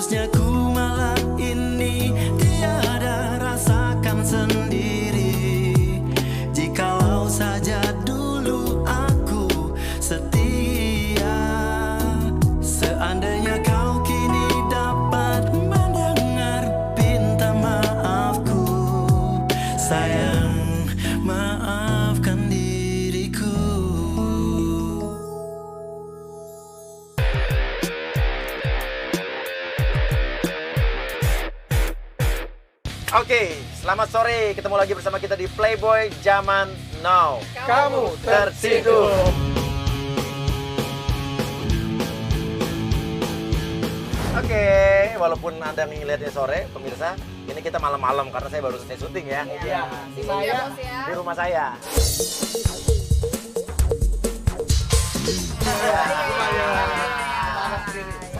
Harusnya ku malam ini tiada rasakan sendiri. Jikalau saja dulu aku setia. Seandainya kau kini dapat mendengar pinta maafku, sayang, maafkan diriku. Oke, selamat sore. Ketemu lagi bersama kita di Playboy Zaman Now. Kamu tertidur. Oke, walaupun Anda ngeliatnya sore, pemirsa, ini kita malam-malam karena saya baru selesai syuting ya. Iya. Saya bos ya. Di rumah saya.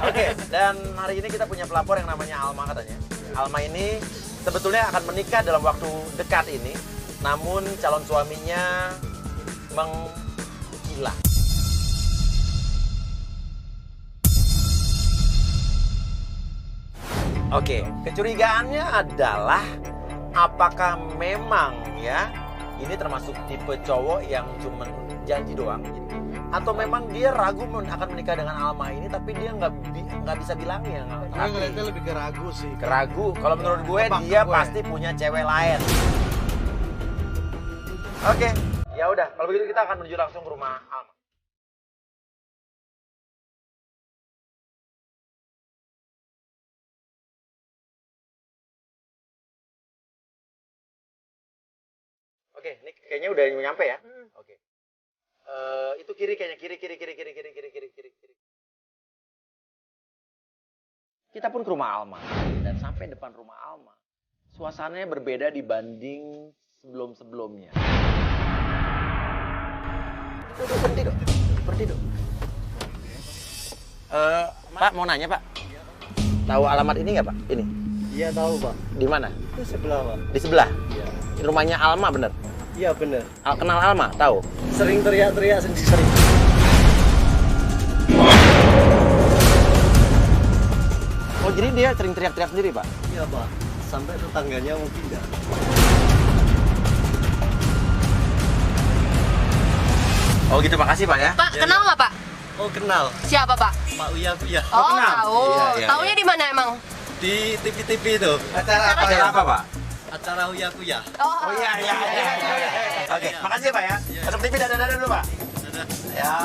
Oke, dan hari ini kita punya pelapor yang namanya Alma katanya. Alma ini sebetulnya akan menikah dalam waktu dekat ini, namun calon suaminya menghilang. Oke, kecurigaannya adalah apakah memang ya ini termasuk tipe cowok yang cuma janji doang gitu, atau memang dia ragu akan menikah dengan Alma ini tapi dia nggak bisa bilangnya. Gue ngeliatnya lebih ke ragu sih. Keragu. Kalau menurut gue Tebak dia gue. pasti punya cewek lain. Oke, ya udah. Kalau begitu kita akan menuju langsung ke rumah Alma. Oke, ini kayaknya udah nyampe ya. Oke. Itu kiri kayaknya kiri. Kita pun ke rumah Alma dan sampai depan rumah Alma, suasananya berbeda dibanding sebelum-sebelumnya. Berhenti dong. Pak mau nanya Pak, tahu alamat ini nggak Pak? Ini Iya tahu Pak. di mana? Itu sebelah Pak. Di sebelah. Iya. Rumahnya Alma bener? Iya bener. Kenal Alma? Tahu? Sering teriak-teriak sendiri. Oh jadi dia sering teriak-teriak sendiri Pak? Iya Pak. Sampai tetangganya mau pindah. Oh gitu, makasih Pak ya. Pak, kenal nggak Pak? Oh kenal. Siapa Pak? Pak Uya Kuya. Oh, kenal? tahu. Iya. Taunya di mana emang? Di TV-TV itu. Acara apa Pak? Acara Uya Kuya. Oh, Oh iya. Oke, makasih Pak ya. Masuk TV dadah dulu Pak. Ya.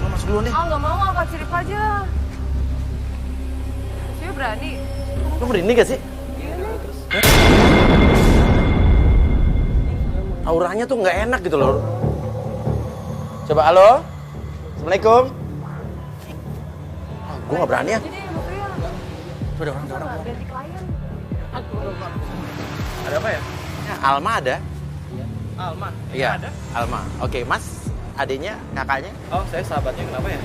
Masuk dulu nih. Oh, nggak mau angkat sirip aja. Saya berani. Lu merinding gak sih? Auranya tuh nggak enak gitu loh. Coba halo. Assalamualaikum. Gue nggak berani ya. Jadi maksudnya Tuh ada orang. ganti klien. Ada apa ya? Ya, Alma ada. Alma. Iya. Alma. Oke, Mas. Adiknya, kakaknya. Oh saya sahabatnya kenapa ya?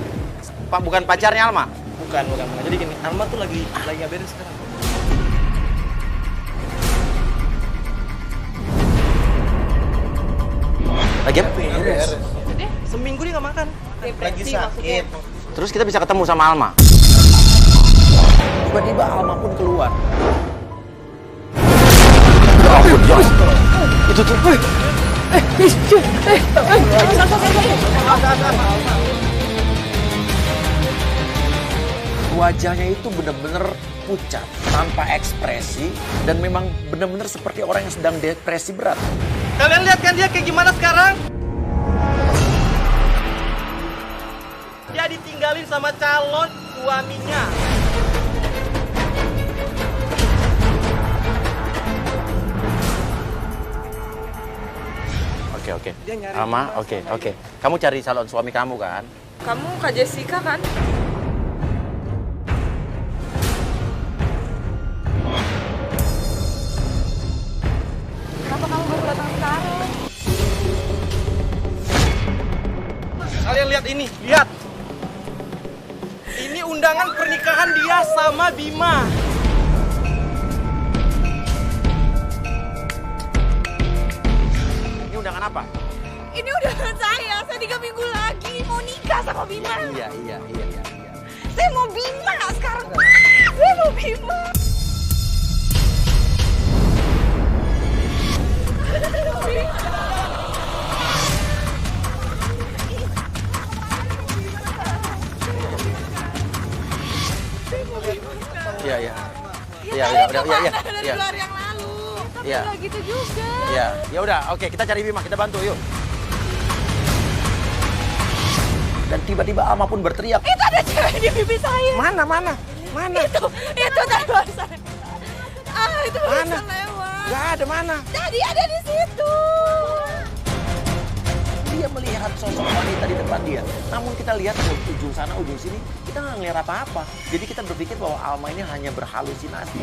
Pak bukan pacarnya Alma. Bukan. Jadi gini, Alma tuh lagi nggak beres sekarang. Lagi apa? Seminggu dia nggak makan. Lagi sakit. Terus kita bisa ketemu sama Alma. Tiba-tiba Alma pun keluar. Ya ampun, ya. Itu tuh. Wajahnya itu benar-benar pucat, tanpa ekspresi, dan memang benar-benar seperti orang yang sedang depresi berat. Kalian lihat kan dia kayak gimana sekarang? Dia ditinggalin sama calon suaminya. Oke. Dia nyari Alma, oke. Kamu cari calon suami kamu kan? Kamu Kak Jessica kan? ini, lihat. Ini undangan pernikahan dia sama Bima. Ini undangan apa? Ini undangan saya 3 minggu lagi mau nikah sama Bima. Iya. Saya mau Bima sekarang. Saya mau Bima. Iya. Dari bulan yang lalu. Tapi Iya. nggak gitu juga. Iya. Ya udah, oke, kita cari Bima, kita bantu yuk. Dan tiba-tiba Alma pun berteriak. Itu ada cewek di pipi saya. Mana? Itu tadi barusan. Itu Mana? barusan lewat. Gak ada, mana? Tadi ada di situ. Dia melihat sosok wanita di depan dia. Namun kita lihat ujung sana, ujung sini, kita nggak ngeliat apa-apa. Jadi kita berpikir bahwa Alma ini hanya berhalusinasi.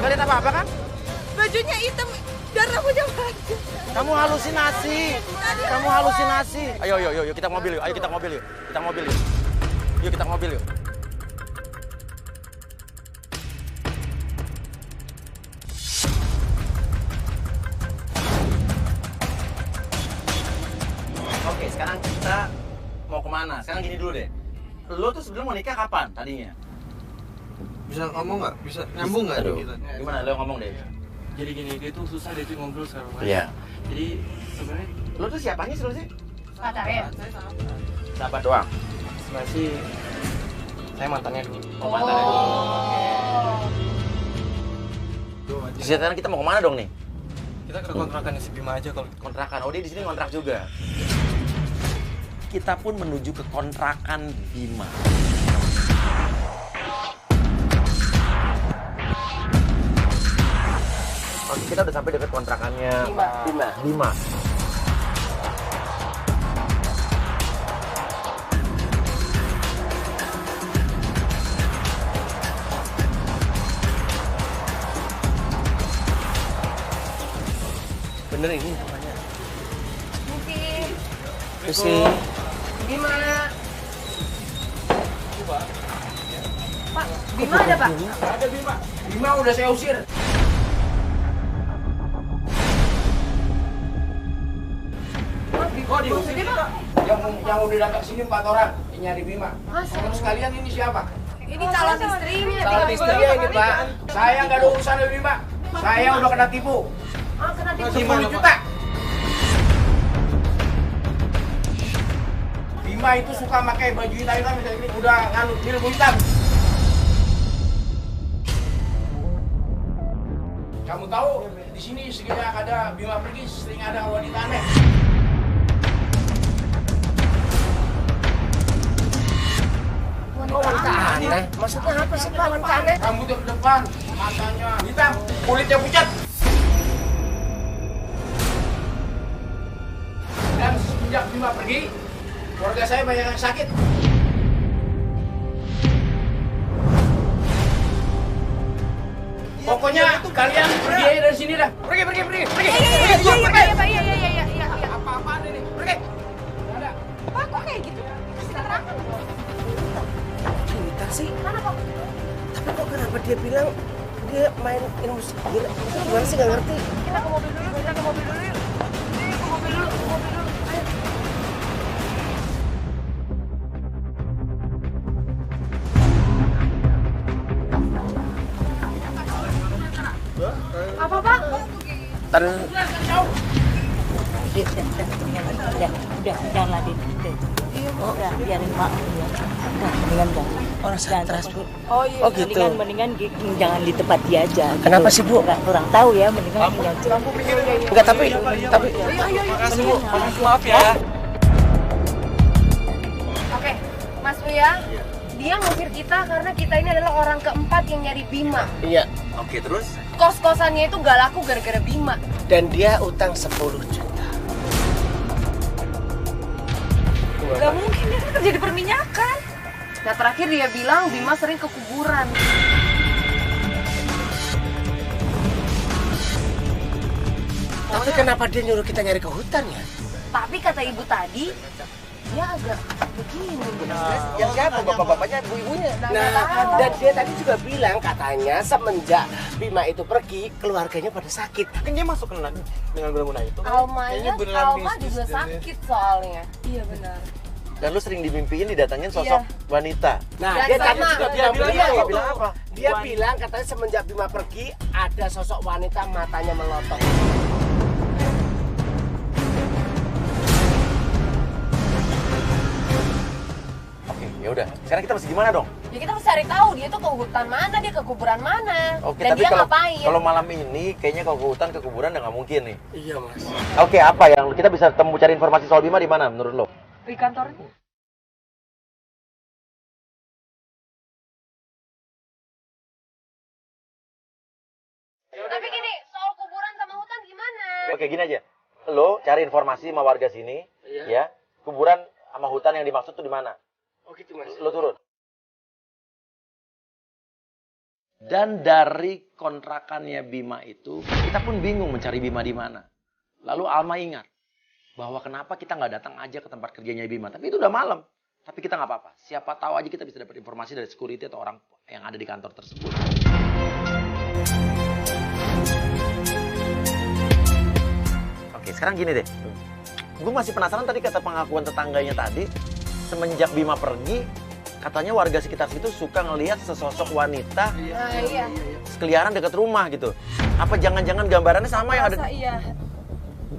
Nggak lihat apa-apa kan? Bajunya hitam dan rambutnya panjang. Kamu halusinasi. Kamu halusinasi. Ayo, kita mobil yuk. Ayo kita mobil yuk. Kita mobil yuk. Yuk kita mobil yuk. Oke, sekarang kita mau kemana? Sekarang gini dulu deh. Lo tuh sebelum mau nikah kapan tadinya? Bisa ngomong nggak? Bisa nyambung nggak Aduh, kita? gimana? Lo ngomong deh. Jadi gini, dia tuh susah dia tuh ngobrol sekarang. Iya. Jadi sebenarnya Lo tuh siapanya sih lo sih? Pacarnya. Sahabat doang. sebenarnya sih saya mantannya dulu. Oh, mantannya dulu. Sekarang kita mau kemana dong nih? Kita ke kontrakan si Bima aja kalau Kontrakan. Oh, dia di sini kontrak juga. Kita pun menuju ke kontrakan Bima. Oke, kita udah sampai dekat kontrakannya Bima. Bener ini namanya. Mungkin. Pusi. Gimana? Pak, Bima ada Pak? Ada Bima. Bima udah saya usir. Oh, diusir Pak? Yang udah datang sini 4 orang nyari Bima. Masa? Terus sekalian ini siapa? Ini calon istrinya. Calon istrinya ini Pak. Saya nggak ada urusan dengan Bima. Saya udah kena tipu. Kena tipu. 10 juta. Bima itu suka pakai baju hitam udah nganu ilmu hitam. Kamu tahu di sini sejak ada Bima pergi sering ada wanita aneh. Wanita aneh? Maksudnya apa sih Pak wanita aneh? Rambutnya ke depan, matanya hitam, kulitnya pucat. Dan sejak Bima pergi, keluarga saya banyak yang sakit. Pokoknya kalian pergi aja dari sini dah. Pergi. Iya. Apa-apaan ini? Pergi. Nggak ada. Pak, kok kayak gitu? Kasih keterangan. Kita sih, Mana Pak? tapi kok kenapa dia bilang dia main ilmu sihir? Itu gimana sih, nggak ngerti. Kita ke mobil dulu yuk. Ke mobil dulu. Ayo. Apa Pak? Dan Udah, jangan ladin. Udah, biarin mak. Udah, mendingan jangan. Orang stres, Bu. Oh iya, Oh, gitu. mendingan jangan di tempat dia aja. Kenapa sih, Bu? Nggak kurang tahu ya, mendingan tinggal. Enggak, tapi makasih Bu, maaf ya. Oke, Mas Uya. Dia ngusir kita karena kita ini adalah orang keempat yang nyari Bima. iya. oke, terus Kos-kosannya itu gak laku gara-gara Bima. Dan dia utang 10 juta. Gak mungkin, dia kan kerja di perminyakan. Nah terakhir dia bilang Bima sering ke kuburan. Tapi kenapa dia nyuruh kita nyari ke hutan ya? Tapi kata ibu tadi, dia agak begini. Yang siapa? Bapak-bapaknya, ibu-ibunya? Nah, dan dia tadi juga bilang katanya semenjak Bima itu pergi, keluarganya pada sakit. Kan dia masuk kena dengan guna itu. Alma juga sakit soalnya. Iya benar. Dan lu sering dimimpiin didatangin sosok wanita. Nah, Dan dia tadi sama. juga Dia bilang bilang apa? Dia bilang katanya semenjak Bima pergi, ada sosok wanita matanya melotot. Oke, ya udah. Sekarang kita mesti gimana dong? Ya kita harus cari tahu dia tuh ke hutan mana, dia ke kuburan mana. Oke, dan tapi dia kalau ngapain. kalau malam ini kayaknya kalau ke hutan ke kuburan udah nggak mungkin nih. Iya, Mas. Oke, apa yang kita bisa temu cari informasi soal Bima di mana menurut lo? Di kantornya. Tapi gini, soal kuburan sama hutan gimana? Oke, gini aja. Lo cari informasi sama warga sini, ya. Kuburan sama hutan yang dimaksud tuh di mana? Oh gitu, Mas. Lo turun. Dan dari kontrakannya Bima itu, kita pun bingung mencari Bima di mana. Lalu Alma ingat bahwa kenapa kita nggak datang aja ke tempat kerjanya Bima. Tapi itu udah malam. Tapi kita nggak apa-apa. Siapa tahu aja kita bisa dapat informasi dari security atau orang yang ada di kantor tersebut. Oke, sekarang gini deh. Gue masih penasaran tadi kata pengakuan tetangganya tadi. Semenjak Bima pergi, katanya warga sekitar situ suka ngelihat sesosok wanita Iya. sekeliaran dekat rumah gitu. Apa jangan-jangan gambarannya sama yang ada? Iya.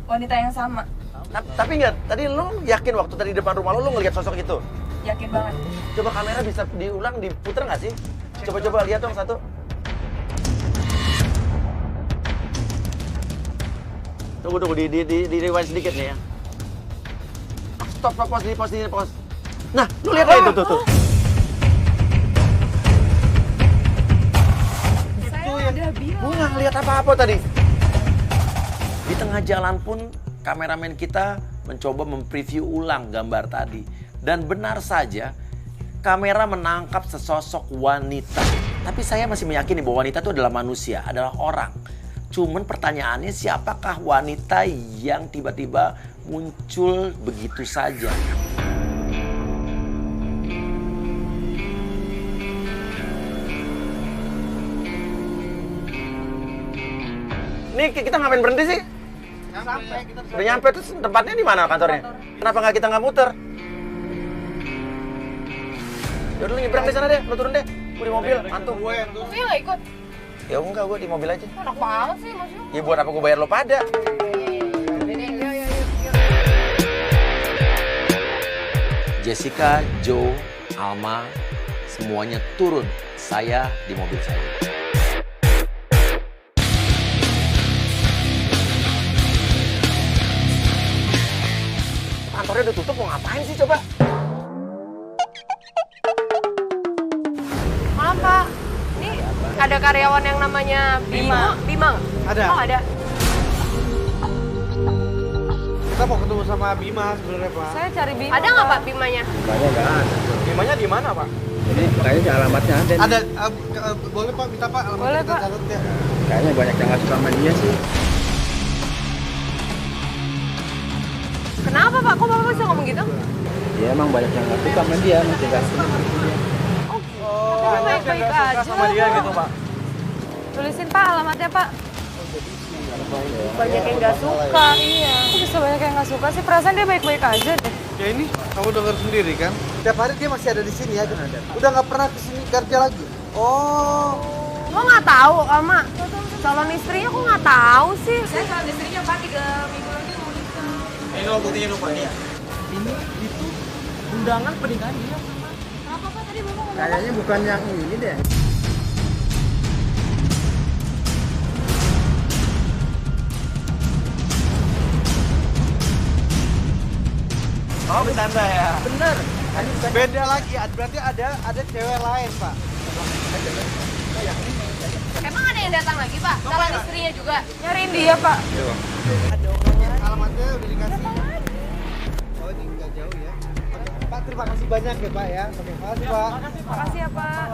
Wanita yang sama. Tapi enggak, tadi lu yakin waktu tadi di depan rumah lu ngelihat sosok itu? Yakin banget. Coba kamera bisa diulang, diputer nggak sih? Coba lihat dong satu. Tunggu, di rewind sedikit nih ya. Stop, pause. Nah, lu lihat aja tuh. Saya udah bilang. Gue nggak ngeliat apa-apa tadi. Di tengah jalan pun kameramen kita mencoba mempreview ulang gambar tadi. Dan benar saja, kamera menangkap sesosok wanita. Tapi saya masih meyakini bahwa wanita itu adalah manusia, adalah orang. Cuman pertanyaannya siapakah wanita yang tiba-tiba muncul begitu saja? Nih kita ngapain berhenti sih? Udah nyampe tuh tempatnya di mana kantornya? Kenapa nggak kita nggak muter? Yaudah lu nyebrang di sana deh, lu turun deh. Gue di mobil, mantu. Gue nggak ikut. Ya enggak, gue di mobil aja. Enak banget sih maksudnya. Ya buat apa gue bayar lo pada? Jessica, Joe, Alma, semuanya turun. Saya di mobil saya. Kantornya udah tutup, mau ngapain sih coba? Maaf Pak, ini ada karyawan yang namanya Bima nggak? Ada. Oh ada. Kita mau ketemu sama Bima sebenarnya, Pak. Saya cari Bima. Ada nggak Pak Bimanya? Bimanya di mana, Pak? Jadi kayaknya alamatnya ada. Ada. Boleh Pak, minta Pak alamatnya. Boleh, kita Pak. catat ya. Kayaknya banyak yang nggak suka sama dia sih. Kenapa Pak? Kok Bapak bisa ngomong gitu? Dia emang banyak yang nggak suka sama dia, masih kasih. Tapi baik-baik aja. Sama dia gitu, Pak. Tulisin Pak alamatnya Pak. Banyak yang nggak suka. Iya. Kok bisa banyak yang nggak suka sih? Perasaan dia baik-baik aja deh. Ya ini kamu dengar sendiri kan? Tiap hari dia masih ada di sini ya. Udah nggak pernah kesini kerja lagi. Oh. Lo nggak tahu, Alma? Calon istrinya kok nggak tahu sih? Saya calon istrinya Pak 3 minggu lagi mau nikah. Ini lo buktinya lupa nih. Ini itu undangan pernikahan dia. Apa Pak tadi Bapak ngomong? Kayaknya bukan yang ini deh. Oh, bercanda ya? Bener. Beda lagi, berarti ada cewek lain, Pak. Emang ada yang datang lagi Pak? Calon istrinya juga? Nyariin dia Pak. Alamatnya udah dikasih. Oh, ini nggak jauh ya. Oke, Pak, terima kasih banyak ya, Pak ya. Oke, makasih, Pak. Makasih ya Pak.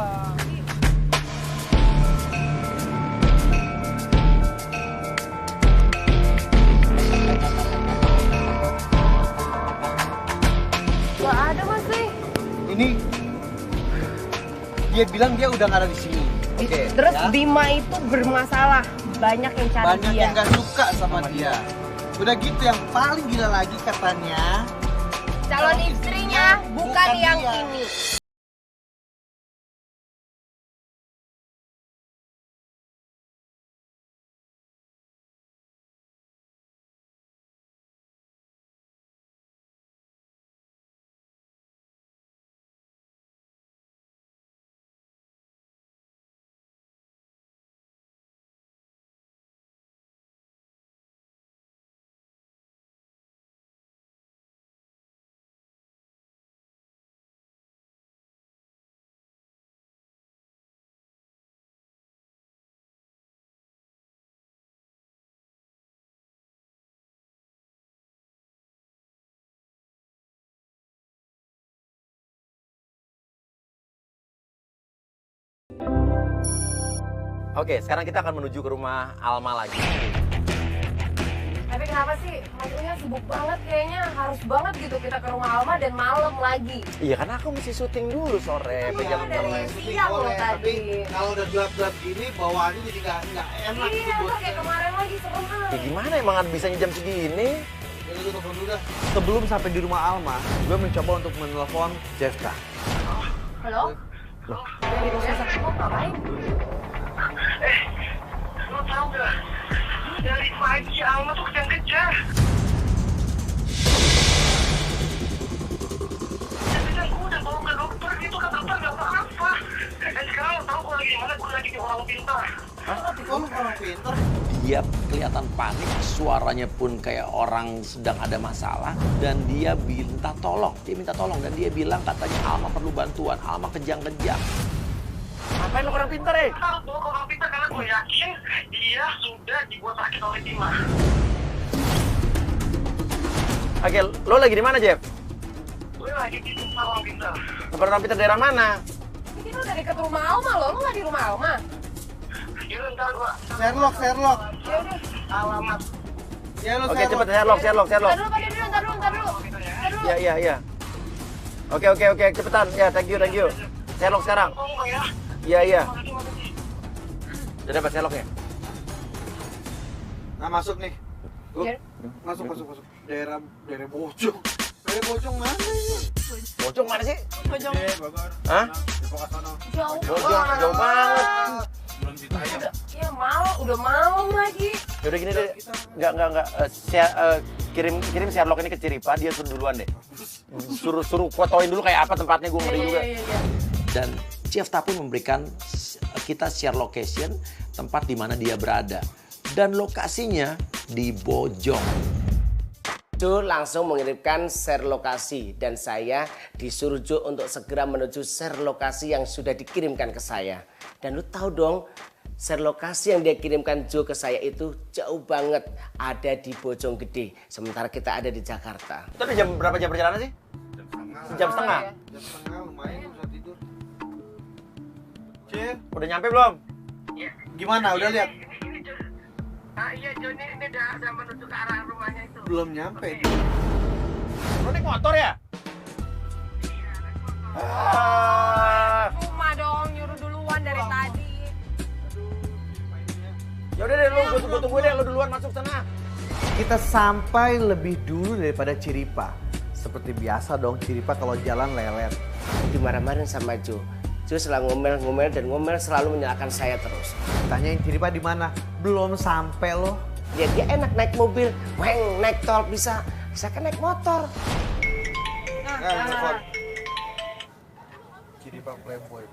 Dia bilang dia udah nggak ada di sini. Oke. Terus ya. Bima itu bermasalah, banyak yang cari Banyak dia. yang nggak suka sama dia. Udah gitu yang paling gila lagi katanya. Calon istrinya bukan yang dia. ini. Oke, sekarang kita akan menuju ke rumah Alma lagi. Tapi kenapa sih? Maksudnya sibuk banget kayaknya, harus banget gitu kita ke rumah Alma dan malam lagi. Iya, karena aku mesti syuting dulu sore. Iya, jam dari siang loh tadi. Tapi kalau udah gelap-gelap gini bawaannya jadi nggak enak gitu Iya, buat. kayak kemarin lagi serem Ya banget. gimana emang bisa jam segini? Ya, lu telepon dulu dah. Sebelum sampai di rumah Alma, gue mencoba untuk menelpon Jessica. Halo? Dari rumah sakit kok ngapain? Lo tau gak? Dari pagi Alma tuh kejar-kejar. Dan gue udah bawa ke dokter, itu kata dokter gak apa-apa. Dan sekarang lo tau gue lagi dimana, gue lagi di orang pintar. Kok lu orang pinter? Dia kelihatan panik, suaranya pun kayak orang sedang ada masalah, dan dia minta tolong. Dia minta tolong dan dia bilang katanya Alma perlu bantuan, Alma kejang-kejang. Ngapain lo orang pintar Kita harus bawa ke orang pintar karena gue yakin dia sudah dibuat sakit oleh Bima. Oke, lo lagi di mana, Jeff? Gue lagi di tempat orang pintar. Tempat orang pintar daerah mana? Ini kita udah deket rumah Alma loh, lu nggak di rumah Alma? Ya ntar gue Sherlock. Ya udah. alamat. Ya lu Oke, cepet Sherlock. Ntar dulu, Pak Dede, ntar dulu. Iya. Oke, cepetan. Ya, thank you. Sherlock sekarang. Tolong ya. Iya. Makasih. Udah dapat Sherlocknya? Nah, masuk nih. Ya. Masuk. Daerah Bojong. Daerah Bojong mana ini? Bojong mana sih? Bojong. Hah? Jauh Jauh banget. Ya malam, udah malam lagi. Yaudah gini deh, enggak. Kirim Sherlock ini ke Ciripa, dia suruh duluan deh. Suruh fotoin dulu kayak apa tempatnya, gue ngeri juga. Iya. Dan Chef pun memberikan kita share location tempat di mana dia berada. Dan lokasinya di Bojong. Jo langsung mengirimkan share lokasi dan saya disuruh Jo untuk segera menuju share lokasi yang sudah dikirimkan ke saya. Dan lu tahu dong, share lokasi yang dia kirimkan Jo ke saya itu jauh banget, ada di Bojonggede. Sementara kita ada di Jakarta. Itu udah berapa jam perjalanan sih? Jam setengah. Jam setengah lumayan bisa tidur. Cil, Udah nyampe belum? gimana? Udah lihat? Iya Jo, ini udah menuju ke arah rumahnya itu. Belum nyampe. Lo naik motor ya? Cuma dong nyuruh duluan dari tadi. Ya udah deh, gue tungguin deh, lo duluan masuk sana. Kita sampai lebih dulu daripada Ciripa. Seperti biasa dong, Ciripa kalau jalan lelet. Dimarah-marahin sama Jo. Jo selalu ngomel selalu menyalahkan saya terus. Tanyain Ciripa di mana? Belum sampai loh. Dia enak naik mobil, naik tol bisa. Saya kan naik motor. Ciripa playboy.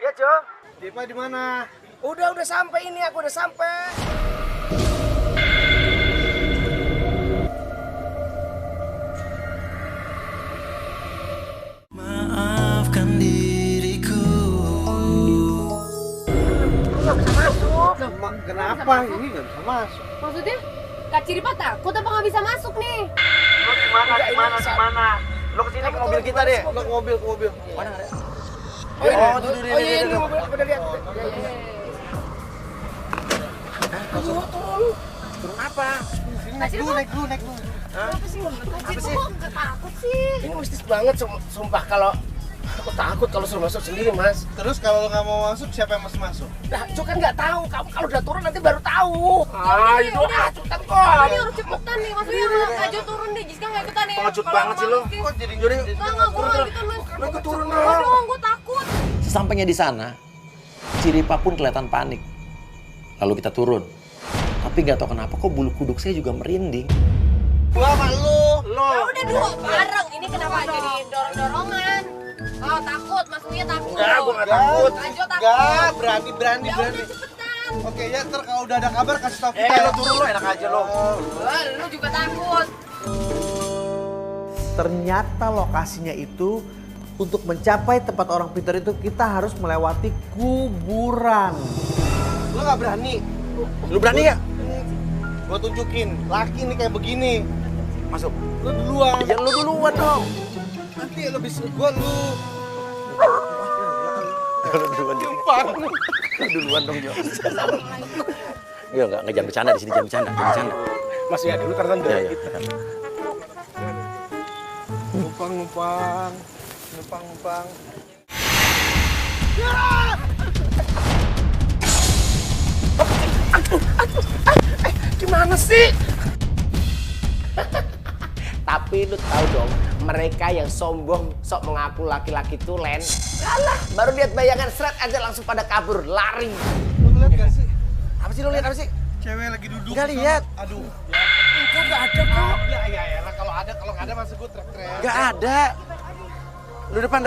Iya Jo. Ciripa di mana? Udah sampai ini, aku udah sampai. Maafkan diriku. Nggak bisa masuk. Kenapa? Ini nggak bisa masuk. Maksudnya Kak Ciripa takut apa nggak bisa masuk nih? Lo gimana? Lo kesini ke mobil kita deh. Lo ke mobil. Mana ada? Ini mobil aku udah lihat. Turun apa? Naik dulu. Apa sih? Kak Ciripa kok nggak takut sih? Ini mistis banget, sumpah kalau Aku takut kalau suruh masuk sendiri, Mas. Terus kalau lo nggak mau masuk, siapa yang mesti masuk? Nah, Jo kan nggak tahu. Kamu kalau udah turun nanti baru tahu. Ayo, cepetan kok. Ini harus cepetan nih, maksudnya Kak Jo turun deh, Jiska nggak ikutan ya. Pengecut banget sih lo. Kok jadi Nggak, gue nggak ikutan, Mas. Lo ikut turun Nggak dong, gue takut. Sesampainya di sana, Ciripa pun kelihatan panik. Lalu kita turun. Tapi nggak tahu kenapa kok bulu kuduk saya juga merinding. gua sama lu. Ya udah dulu bareng. Ini kenapa jadi dorong-dorongan? Oh takut, masuknya takut. Enggak, gua nggak takut. Kak Jo takut. Enggak, berani. Ya udah cepetan. Oke ya, ntar kalau udah ada kabar kasih tau Lo kita. turun lo, enak aja lo. Wah, lu juga takut. Ternyata lokasinya itu untuk mencapai tempat orang pintar itu kita harus melewati kuburan. Lu nggak berani? Lu berani ya? Gua tunjukin, laki nih kayak begini. Masuk. Lu duluan. Ya lu duluan dong. Nanti lu bisa gua lu. Lu duluan dong. Lu duluan dong, Jo. Iya, enggak jangan bercanda di sini, jangan bercanda. Mas ya dulu tertentu. Ya. Numpang. Gimana sih? Tapi lu tahu dong, mereka yang sombong sok mengaku laki-laki tulen, alah, baru lihat bayangan seret aja langsung pada kabur, lari. Lu ngeliat gak sih? Apa sih lu lihat apa sih? Cewek lagi duduk. Nggak lihat. Aduh. Enggak ada kok. Ya, kalau nggak ada masih gue teriak-teriak. Enggak ada. Lu depan.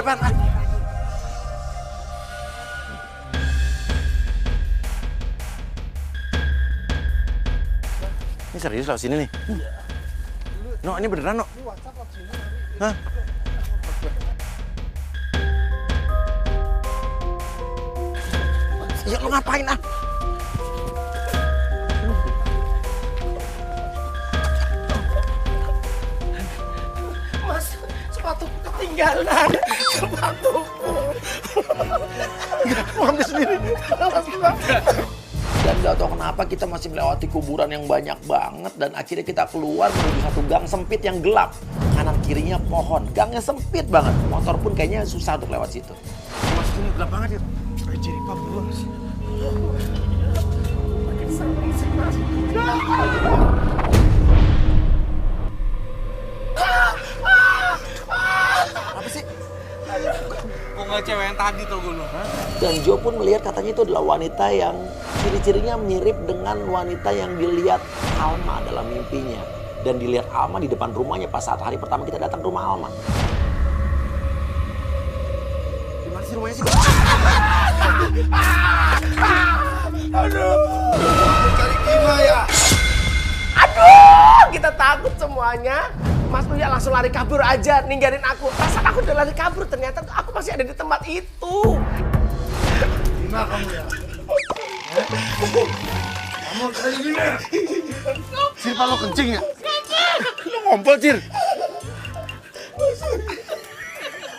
Ini serius lewat sini nih? No, ini beneran, No? Ini WhatsApp lewat sini. Hah? Ya lu ngapain ah? Mas, sepatu ketinggalan. Sepatuku. Mau ambil sendiri. Dan gak tau kenapa kita masih melewati kuburan yang banyak banget. Dan akhirnya kita keluar menuju satu gang sempit yang gelap. Kanan kirinya pohon. Gangnya sempit banget. Motor pun kayaknya susah untuk lewat situ. Mas, ini gelap banget ya. Kayak Ciripa belum sih. Apa sih? Kok nggak cewek yang tadi tuh gue lu? Dan Jo pun melihat katanya itu adalah wanita yang ciri-cirinya mirip dengan wanita yang dilihat Alma dalam mimpinya. Dan dilihat Alma di depan rumahnya pas saat hari pertama kita datang ke rumah Alma. Gimana sih rumahnya sih? Cari Kima ya? Aduh, kita takut semuanya. Mas Uya langsung lari kabur aja, ninggalin aku. Perasaan aku udah lari kabur, ternyata aku masih ada di tempat itu. Kima kamu ya? Kamu tadi gini? Ciripa lo kencing ya? Lu ngompol, Cir.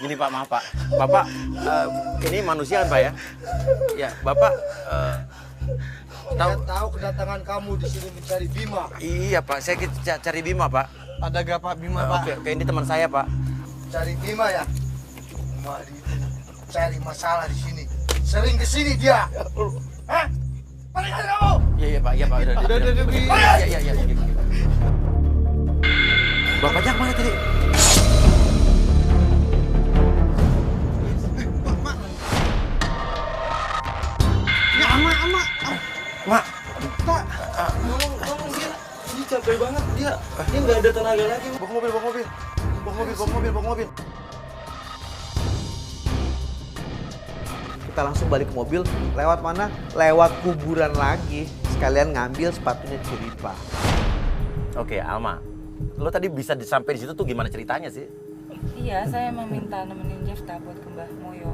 Gini Pak, maaf Pak. Bapak, ini manusia kan Pak ya? Ya, Bapak Tahu kedatangan kamu di sini mencari Bima. Iya Pak, saya cari Bima Pak. Ada gak Pak Bima Pak? Oke, ini teman saya Pak. Cari Bima ya? Bima cari masalah di sini. Sering kesini dia. Hah? Balik aja kamu. Iya Pak, iya Pak. Udah. Iya. Bapaknya kemana tadi? Ya ama. Mak, Ini capek banget dia nggak ada tenaga lagi. bawa mobil. Kita langsung balik ke mobil. Lewat mana? Lewat kuburan lagi. Sekalian ngambil sepatunya Ciripa. Oke, Alma. Lo tadi bisa sampai di situ tuh gimana ceritanya sih? Iya, saya meminta nemenin Jefta buat ke Mbah Moyo.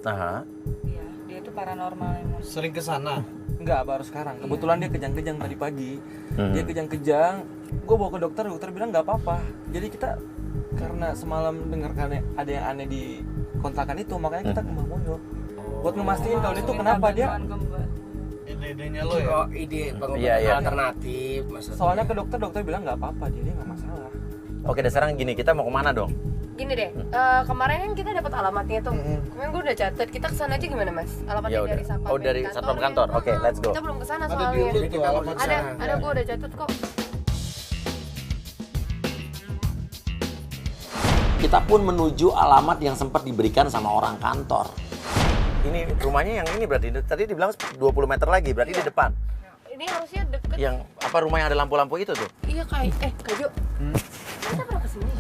Nah, Iya, dia itu paranormal emosi. Sering ke sana. Enggak, baru sekarang. Kebetulan dia kejang-kejang tadi pagi. Dia kejang-kejang, gue bawa ke dokter bilang nggak apa-apa. Jadi kita karena semalam dengar ada yang aneh di kontrakan itu, makanya kita ke Mbah Moyo. Buat ngemastiin kalau dia tuh kenapa dia. Ide-idenya lo ya? Oh, ide pengobatan Iya. alternatif maksudnya. Soalnya ke dokter bilang nggak apa-apa, dia nggak masalah. oke, sekarang gini, kita mau kemana dong? Gini deh, kemarin kan kita dapat alamatnya tuh. Kemarin gue udah catat, kita kesana aja gimana mas? Alamatnya Ya udah. dari satpam. Oh, dari satpam kantor. Oke, let's go. Kita belum kesana Ada di soalnya. lu tuh alamatnya. Ada gue udah catat kok. Kita pun menuju alamat yang sempat diberikan sama orang kantor. Ini rumahnya yang ini berarti, tadi dibilang 20 meter lagi, berarti di depan. Ini harusnya deket. Yang apa rumah yang ada lampu-lampu itu tuh? Iya kayak, Kak Jo, kita pernah kesini.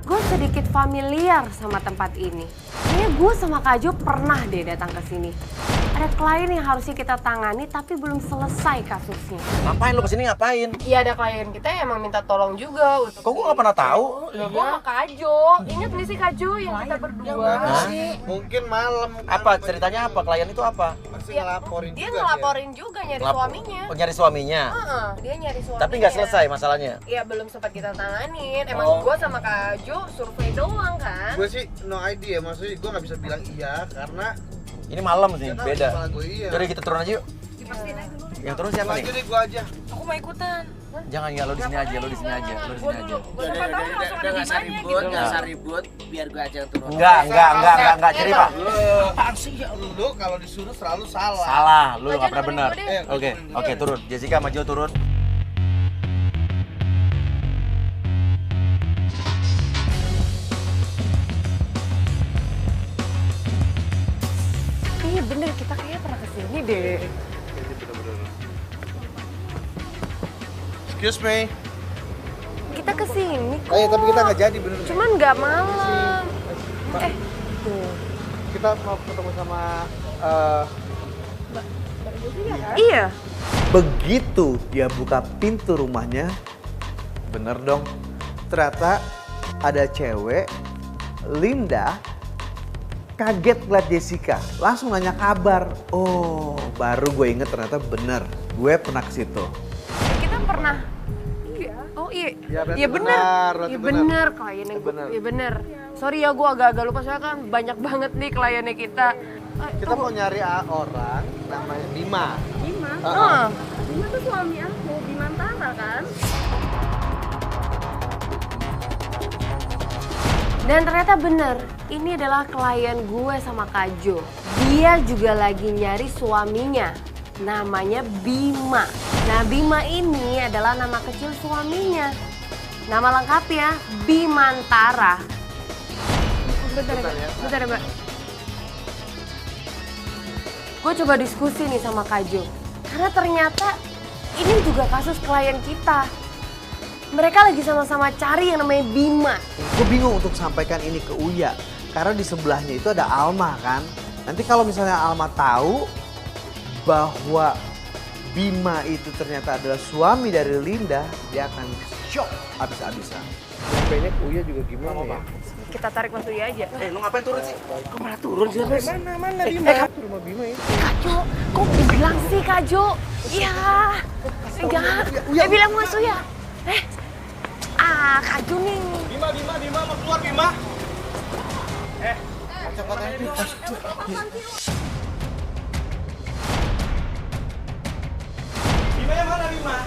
Gue sedikit familiar sama tempat ini. Kayaknya gue sama Kak Jo pernah deh datang ke sini. Ada klien yang harusnya kita tangani tapi belum selesai kasusnya. Ngapain lu kesini ngapain? Iya ada klien kita yang emang minta tolong juga untuk. Kok gue nggak pernah tahu? Iya. Gue sama Kak Jo. Ingat nih si Kak Jo yang kita berdua. Hah? Mungkin malam. Apa ceritanya apa? Klien itu apa? Pasti Dia- ngelaporin Dia juga ngelaporin juga nyari suaminya. Oh, nyari suaminya. Heeh, dia nyari suaminya. Tapi nggak selesai masalahnya. Iya belum sempat kita tanganin. Emang gue sama Kak Jo survei doang kan. Gue sih no idea, maksudnya gue nggak bisa bilang iya karena Ini malam sih, dia tahu beda. kepala gue iya. Jadi kita turun aja yuk. Yang turun siapa Gua nih? aja deh, gue aja. Aku mau ikutan. Jangan ya, lo di sini aja, lo di sini aja, lo di sini aja. Gue siapa tahu langsung ada Nggak usah dimanya ribut, gitu. nggak usah ribut, biar gue aja yang turun. Enggak, ceri Pak. Apaan sih ya lu kalau disuruh selalu salah. Salah, lu Aja nggak pernah nemenin benar. gua deh. Oke, turun. Jessica sama Jo turun. Iya bener, kita kayaknya pernah kesini deh. Excuse me. Kita kesini kok. Oh iya, tapi kita nggak jadi bener. Cuman nggak malam. Tuh. Kita mau ketemu sama Iya. begitu dia buka pintu rumahnya, bener dong. Ternyata ada cewek, Linda, kaget ngeliat Jessica, langsung nanya kabar. Oh, baru gue inget ternyata bener. Gue pernah ke situ. Kita pernah. Oh iya. Ya, berarti Iya bener. benar, berarti Iya benar. bener klien yang Benar. Iya bener. Sorry ya gue agak-agak lupa soalnya kan banyak banget nih kliennya kita. Kita mau nyari orang namanya Bima. Bima? Ah. Bima tuh suami aku, Bimantara kan? Dan ternyata bener, ini adalah klien gue sama Kak Jo. Dia juga lagi nyari suaminya, namanya Bima. Nah Bima ini adalah nama kecil suaminya. Nama lengkapnya Bimantara. Bentar ya Mbak. Gue coba diskusi nih sama Kak Jo. Karena ternyata ini juga kasus klien kita. Mereka lagi sama-sama cari yang namanya Bima. Gue bingung untuk sampaikan ini ke Uya. Karena di sebelahnya itu ada Alma kan. Nanti kalau misalnya Alma tahu bahwa Bima itu ternyata adalah suami dari Linda, dia akan shock abis-abisan. Sampainya ke Uya juga gimana ya? Kita tarik Mas Uya aja. Lu ngapain turun sih? Kok malah turun sih, Mas? Mana Bima? Rumah Bima ya. Kak Jo, kok dibilang sih Kak Jo? Iya. Enggak. Bilang Mas Uya. Kak Jo nih. Bima, mau keluar Bima. Bima yang mana Bima?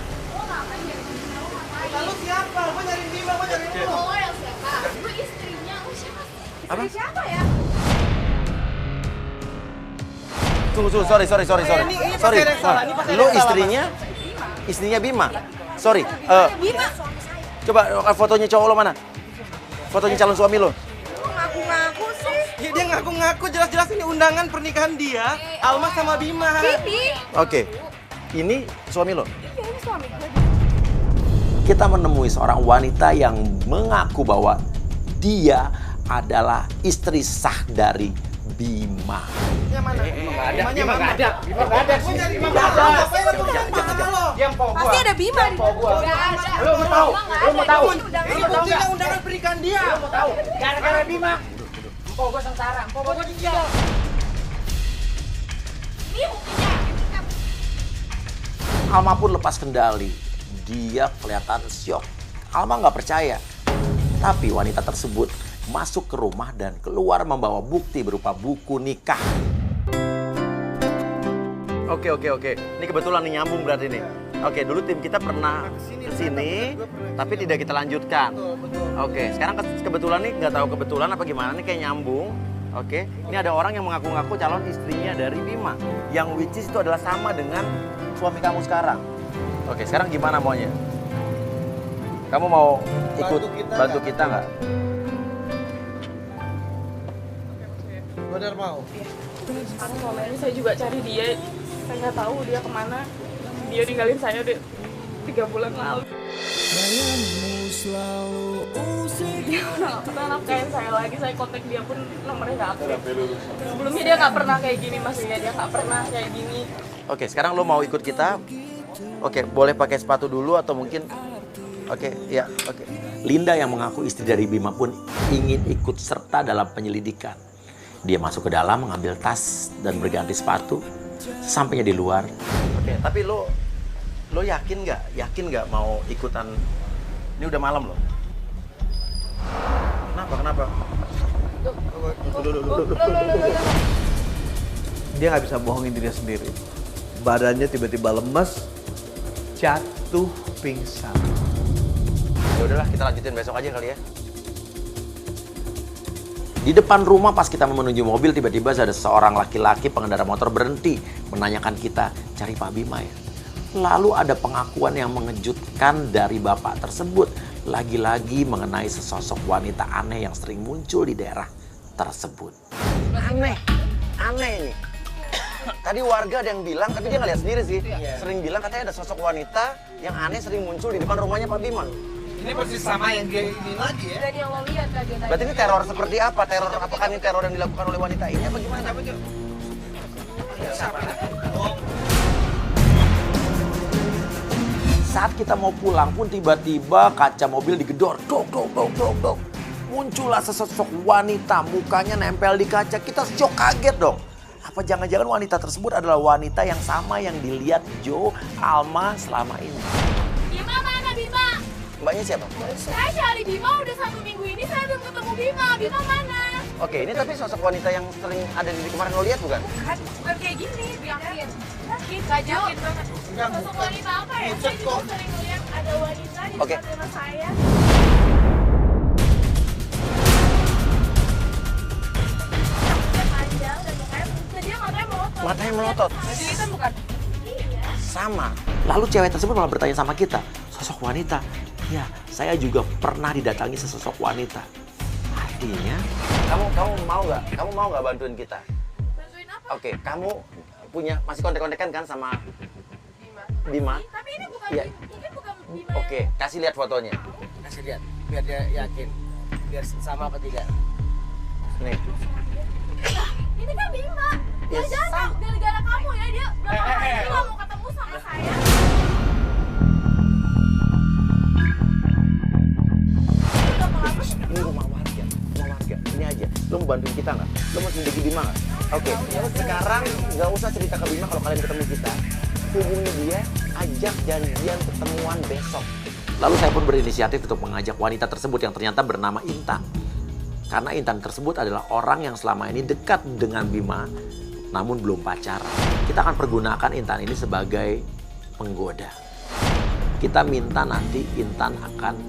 Lalu siapa? Gue nyari Bima, gue nyari lu. Oh yang siapa? Gue istrinya. Oh siapa? Apa? Istri siapa ya? Tunggu, sorry. Sorry. Lu istrinya Bima. Sorry. Bima. Coba fotonya cowok lo mana? Fotonya calon suami lo. Ngaku-ngaku sih. Ya, dia ngaku-ngaku jelas-jelas ini undangan pernikahan dia, Alma sama Bima. Ini. Oke. Ini suami lo. Ini suami gue. Kita menemui seorang wanita yang mengaku bahwa dia adalah istri sah dari Bima. Yang mana? Bima nggak ada. Pasti ada Bima di sana. Nggak ada. Lu mau tahu? Lu mau tahu? Ini buktinya undangan pernikahan dia. Lu mau tahu? Gara-gara Bima. Empok gue sengsara, empok gue ditinggal. Ini buktinya. Alma pun lepas kendali. Dia kelihatan syok. Alma nggak percaya. Tapi wanita tersebut masuk ke rumah dan keluar membawa bukti berupa buku nikah. Oke. Ini kebetulan nih nyambung berarti nih. Oke, dulu tim kita pernah kesini, tapi tidak kita lanjutkan. Oke, sekarang kebetulan nih, nggak tahu kebetulan apa gimana nih, kayak nyambung. Oke, ini ada orang yang mengaku-ngaku calon istrinya dari Bima, yang which is itu adalah sama dengan suami kamu sekarang. Oke, sekarang gimana maunya? Kamu mau ikut bantu kita nggak? Benar mau. Karena selama ini saya juga cari dia, saya nggak tahu dia kemana. Dia ninggalin saya udah 3 bulan lalu. Dia udah nggak pernah nafkain saya lagi. Saya kontak dia pun nomornya nggak aktif. Sebelumnya dia nggak pernah kayak gini, maksudnya dia nggak pernah kayak gini. Oke, sekarang lo mau ikut kita? Oke, boleh pakai sepatu dulu atau mungkin? Oke, ya, oke. Linda yang mengaku istri dari Bima pun ingin ikut serta dalam penyelidikan. Dia masuk ke dalam, mengambil tas dan berganti sepatu. Sampainya di luar. Oke, tapi lo yakin nggak mau ikutan? Ini udah malam loh. Kenapa? Dia nggak bisa bohongin diri sendiri. Badannya tiba-tiba lemes, jatuh pingsan. Ya udahlah, kita lanjutin besok aja kali ya. Di depan rumah pas kita menuju mobil, tiba-tiba ada seorang laki-laki pengendara motor berhenti menanyakan kita, cari Pak Bima ya. Lalu ada pengakuan yang mengejutkan dari bapak tersebut, lagi-lagi mengenai sesosok wanita aneh yang sering muncul di daerah tersebut. Aneh nih. Tadi warga ada yang bilang, tapi dia nggak lihat sendiri sih. Sering bilang katanya ada sosok wanita yang aneh sering muncul di depan rumahnya Pak Bima. Ini persis sama yang dia ini lagi ya. Dan yang lo lihat tadi. Berarti ini teror seperti apa? Teror apakah ini teror yang dilakukan oleh wanita ini apa gimana? Saat kita mau pulang pun tiba-tiba kaca mobil digedor. Dok. Muncullah sesosok wanita, mukanya nempel di kaca. Kita shock kaget dong. Apa jangan-jangan wanita tersebut adalah wanita yang sama yang dilihat Jo, Alma selama ini? Bima mana Bima? Mbaknya siapa? Saya cari Bima udah 1 minggu ini, saya belum ketemu Bima. Bima mana? Oke, ini tapi sosok wanita yang sering ada di kemarin lo lihat bukan? Bukan kayak gini, yakin. Gak yakin banget. Sosok wanita apa ya? Saya juga sering lihat ada wanita di depan rumah saya. Panjang dan matanya melotot. Jadi itu bukan? Sama. Lalu cewek tersebut malah bertanya sama kita, sosok wanita. Ya, saya juga pernah didatangi sesosok wanita. Artinya, kamu mau nggak? Kamu mau nggak bantuin kita? Bantuin apa? Oke, kamu masih kontek-kontekan kan sama Bima? Tapi ini bukan Iya. ini bukan Bima. Oke, kasih lihat fotonya. Kasih lihat, biar dia yakin. Biar sama apa tidak. Nih. Ini kan Bima. Yes. Jangan gara-gara kamu ya dia berapa kali dia nggak mau ketemu sama saya. Ini rumah warga. Ini aja. Lo mau bantuin kita nggak? Lo mau selidiki Bima nggak? Oke. Sekarang nggak usah cerita ke Bima kalau kalian ketemu kita. Hubungi dia, ajak janjian ketemuan besok. Lalu saya pun berinisiatif untuk mengajak wanita tersebut yang ternyata bernama Intan. Karena Intan tersebut adalah orang yang selama ini dekat dengan Bima, namun belum pacaran. Kita akan pergunakan Intan ini sebagai penggoda. Kita minta nanti Intan akan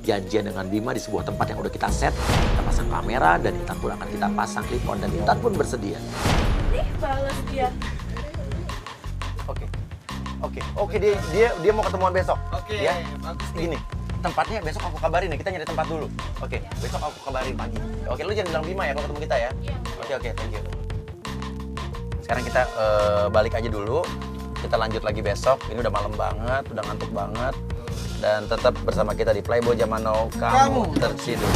janjian dengan Bima di sebuah tempat yang udah kita set. Kita pasang kamera dan Intan pun akan kita pasang clip on dan Intan pun bersedia. Nih balas dia. Oke, dia mau ketemuan besok. Oke, ya. bagus nih. Gini, tempatnya besok aku kabarin ya. Kita nyari tempat dulu. Oke, besok aku kabarin pagi. Oke, lu jangan bilang Bima ya kalau ketemu kita ya. Oke, thank you. Sekarang kita balik aja dulu. Kita lanjut lagi besok. Ini udah malam banget, udah ngantuk banget. Dan tetap bersama kita di Playboy Zaman Now, kamu tertidur.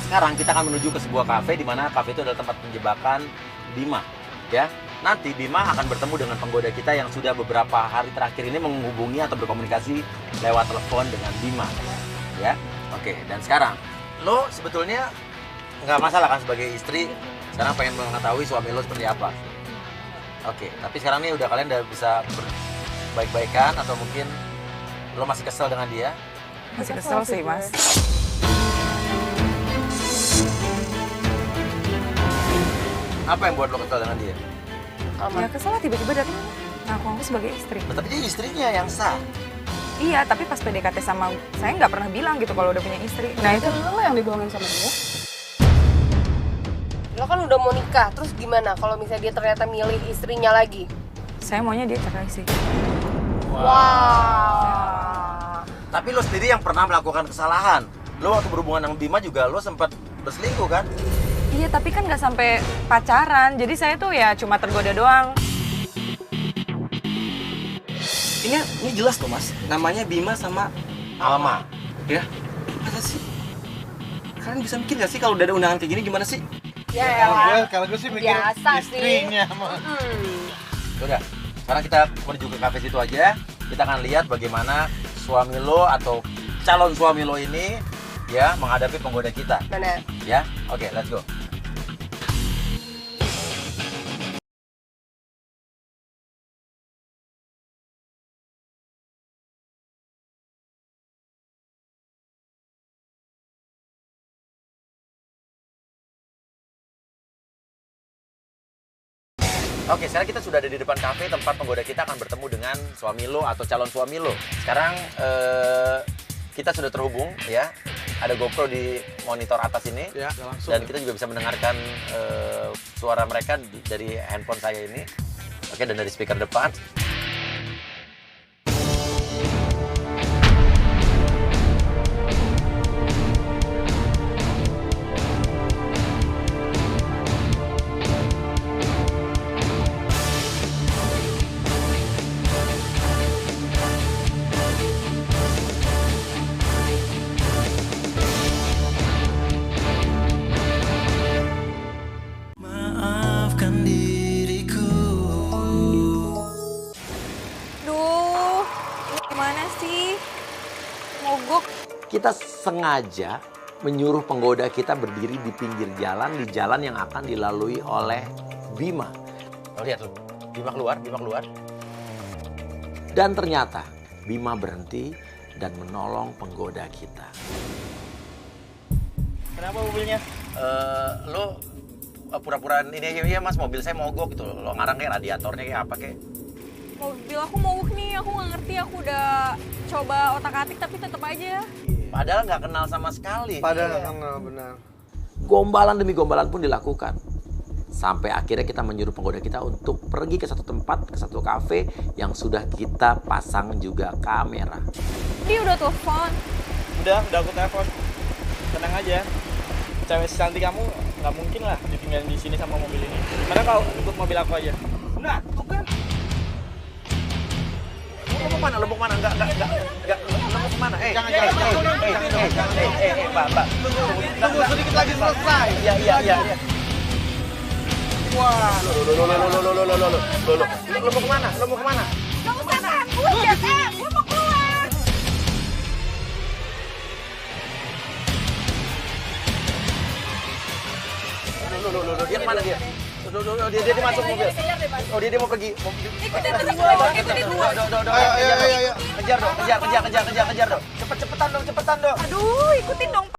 Sekarang kita akan menuju ke sebuah kafe di mana kafe itu adalah tempat penjebakan Bima, ya. Nanti Bima akan bertemu dengan penggoda kita yang sudah beberapa hari terakhir ini menghubungi atau berkomunikasi lewat telepon dengan Bima, ya. Oke, dan sekarang lo sebetulnya nggak masalah kan sebagai istri, sekarang pengen mengetahui suami lo seperti apa. Oke, tapi sekarang nih udah kalian udah bisa baik-baikan atau mungkin lo masih kesel dengan dia? Masih kesel sih mas. Apa yang buat lo kesel dengan dia? Ya kesel lah tiba-tiba datang. Ngaku-ngaku sebagai istri. Tapi dia istrinya yang sah. Iya, tapi pas PDKT sama saya nggak pernah bilang gitu kalau udah punya istri. Nah itu Lo yang dibohongin sama dia. Lo kan udah mau nikah, terus gimana kalau misalnya dia ternyata milih istrinya lagi? saya maunya dia cerai sih. Wow. Tapi lo sendiri yang pernah melakukan kesalahan. Lo waktu berhubungan dengan Bima juga lo sempat berselingkuh kan? Iya, tapi kan nggak sampai pacaran. Jadi saya tuh ya cuma tergoda doang. Ini jelas tuh mas, namanya Bima sama Alma. ya. Masa sih? Kalian bisa mikir gak sih kalau udah ada undangan kayak gini gimana sih? Ya elah. Kalau gue sih mikir Biasa istrinya. Udah, sekarang kita menuju ke kafe situ aja. Kita akan lihat bagaimana suami lo atau calon suami lo ini ya menghadapi penggoda kita. Benar. Ya, oke, let's go. Oke, sekarang kita sudah ada di depan kafe tempat penggoda kita akan bertemu dengan suami lo atau calon suami lo. Sekarang kita sudah terhubung ya. Ada GoPro di monitor atas ini. Ya, langsung. Dan kita juga bisa mendengarkan suara mereka dari handphone saya ini. Oke, dan dari speaker depan. Maafkan diriku. Duh, ini gimana sih? Mogok. Kita sengaja menyuruh penggoda kita berdiri di pinggir jalan, di jalan yang akan dilalui oleh Bima. Lo lihat lo, Bima keluar. Dan ternyata Bima berhenti dan menolong penggoda kita. Kenapa mobilnya? Lo pura-puraan ini aja, ya mas, mobil saya mogok gitu. Lo ngarang kayak radiatornya kayak apa kayak. Mobil aku mogok nih, aku nggak ngerti. Aku udah coba otak-atik tapi tetap aja. Padahal nggak kenal sama sekali. Padahal nggak kenal, benar. Gombalan demi gombalan pun dilakukan. Sampai akhirnya kita menyuruh penggoda kita untuk pergi ke satu tempat, ke satu kafe yang sudah kita pasang juga kamera. Dia udah telepon. Udah aku telepon. Tenang aja. Cewek secantik kamu nggak mungkin lah ditinggalin di sini sama mobil ini. Gimana kalau ikut mobil aku aja? Enggak, bukan. Lo mau kemana? Enggak. Lo mau kemana? Jangan. Mbak. Tunggu sedikit lagi selesai. Iya. Wah. Lo mau kemana? Gak usah takut ya, Kak. Gue mau keluar. Dia kemana dia? Dia masuk mobil. Oh dia mau pergi. Ikutin gua. Ayo. Kejar dong. Cepetan dong. Aduh, ikutin dong.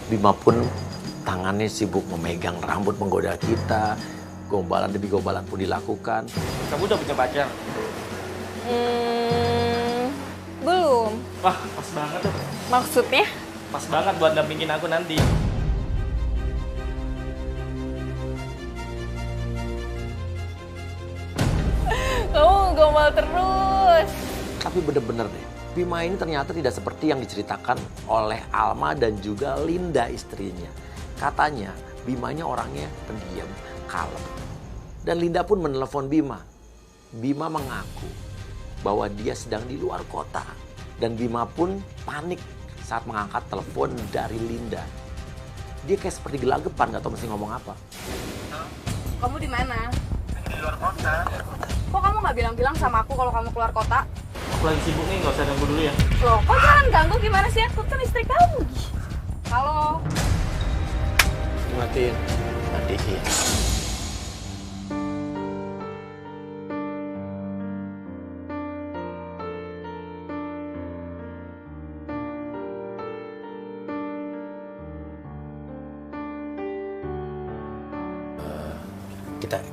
Bima pun tangannya sibuk memegang rambut penggoda kita. Gombalan demi gombalan pun dilakukan. Kamu udah punya pacar? Belum. Wah, pas banget tuh. Maksudnya? Pas banget buat dampingin aku nanti. Kamu gombal terus. Tapi bener-bener deh, Bima ini ternyata tidak seperti yang diceritakan oleh Alma dan juga Linda istrinya. Katanya Bima ini orangnya pendiam, kalem. Dan Linda pun menelepon Bima. Bima mengaku bahwa dia sedang di luar kota. Dan Bima pun panik saat mengangkat telepon dari Linda. Dia kayak seperti gelagapan, nggak tahu mesti ngomong apa. Kamu di mana? Di luar kota. Kok kamu nggak bilang-bilang sama aku kalau kamu keluar kota? Aku lagi sibuk nih, nggak usah ganggu dulu ya. Loh, kok jangan ganggu, gimana sih? Aku kan istri kamu. Halo. Matiin.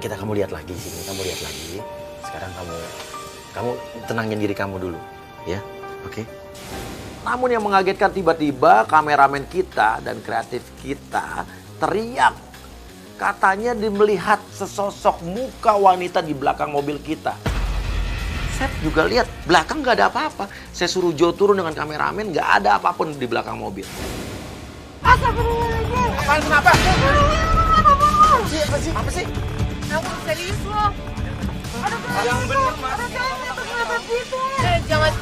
Kita kamu lihat lagi sini, kamu lihat lagi. Sekarang kamu tenangin diri kamu dulu, ya, oke? Namun yang mengagetkan tiba-tiba kameramen kita dan kreatif kita teriak. Katanya dia melihat sesosok muka wanita di belakang mobil kita. Saya juga lihat belakang nggak ada apa-apa. Saya suruh Joe turun dengan kameramen, nggak ada apapun di belakang mobil. Astagfirullahaladzim. Kenapa? Apa sih? Kamu serius loh? Yang bener, Mas. Kenapa gitu? Jangan.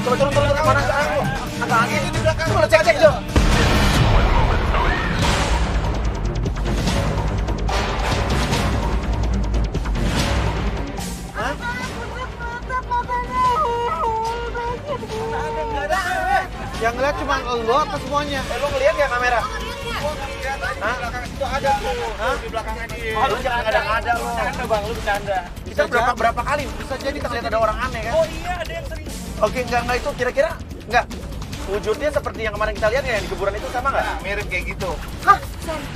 Turun, mana sekarang lu? Angkat itu di belakang. Lu cek, Joe. Yang ngeliat cuma lo apa semuanya? Lu ngeliat gak kamera? Hah? Di belakang itu ada tuh. Di belakangnya dia. Oh, lu jangan ada lu. Bercanda bang, lu bercanda. Kita berapa kali bisa jadi kita lihat ada orang aneh kan? Oh iya, ada yang sering. Oke, enggak itu kira-kira enggak. Wujudnya seperti yang kemarin kita lihat ya, yang di kuburan itu sama nggak? Mirip kayak gitu. Hah?